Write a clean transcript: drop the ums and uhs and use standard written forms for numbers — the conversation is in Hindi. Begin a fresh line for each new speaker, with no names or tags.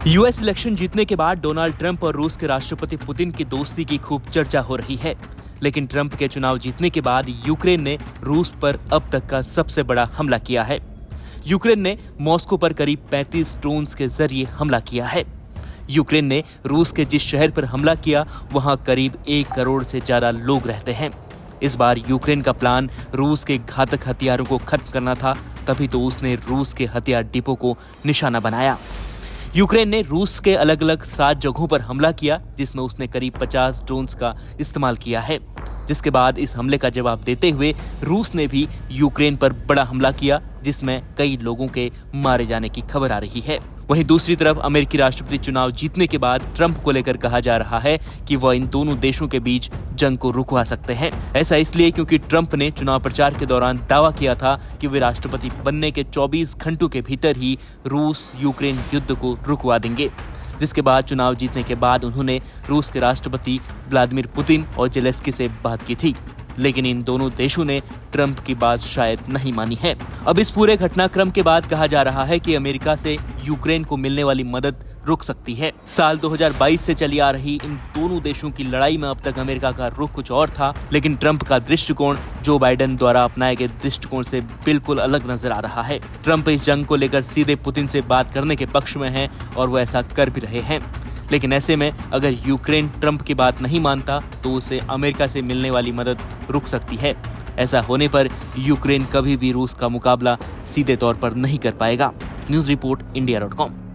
यूएस इलेक्शन जीतने के बाद डोनाल्ड ट्रंप और रूस के राष्ट्रपति पुतिन की दोस्ती की खूब चर्चा हो रही है। लेकिन ट्रंप के चुनाव जीतने के बाद यूक्रेन ने रूस पर अब तक का सबसे बड़ा हमला किया है। यूक्रेन ने मॉस्को पर करीब 35 ड्रोन्स के जरिए हमला किया है। यूक्रेन ने रूस के जिस शहर पर हमला किया वहां करीब 1 करोड़ से ज्यादा लोग रहते हैं। इस बार यूक्रेन का प्लान रूस के घातक हथियारों को खत्म करना था, तभी तो उसने रूस के हथियार डिपो को निशाना बनाया। यूक्रेन ने रूस के अलग अलग 7 जगहों पर हमला किया, जिसमें उसने करीब 50 ड्रोन्स का इस्तेमाल किया है। जिसके बाद इस हमले का जवाब देते हुए रूस ने भी यूक्रेन पर बड़ा हमला किया, जिसमें कई लोगों के मारे जाने की खबर आ रही है। वहीं दूसरी तरफ अमेरिकी राष्ट्रपति चुनाव जीतने के बाद ट्रंप को लेकर कहा जा रहा है कि वह इन दोनों देशों के बीच जंग को रुकवा सकते हैं। ऐसा इसलिए क्योंकि ट्रंप ने चुनाव प्रचार के दौरान दावा किया था कि वे राष्ट्रपति बनने के 24 घंटों के भीतर ही रूस यूक्रेन युद्ध को रुकवा देंगे। जिसके बाद चुनाव जीतने के बाद उन्होंने रूस के राष्ट्रपति व्लादिमीर पुतिन और जेलेंस्की से बात की थी, लेकिन इन दोनों देशों ने ट्रंप की बात शायद नहीं मानी है। अब इस पूरे घटनाक्रम के बाद कहा जा रहा है कि अमेरिका से यूक्रेन को मिलने वाली मदद रुक सकती है। साल 2022 से चली आ रही इन दोनों देशों की लड़ाई में अब तक अमेरिका का रुख कुछ और था, लेकिन ट्रंप का दृष्टिकोण जो बाइडेन द्वारा अपनाए गए दृष्टिकोण से बिल्कुल अलग नजर आ रहा है। ट्रंप इस जंग को लेकर सीधे पुतिन से बात करने के पक्ष में हैं और वो ऐसा कर भी रहे हैं। लेकिन ऐसे में अगर यूक्रेन ट्रंप की बात नहीं मानता तो उसे अमेरिका से मिलने वाली मदद रुक सकती है। ऐसा होने पर यूक्रेन कभी भी रूस का मुकाबला सीधे तौर पर नहीं कर पाएगा। News report इंडिया.com।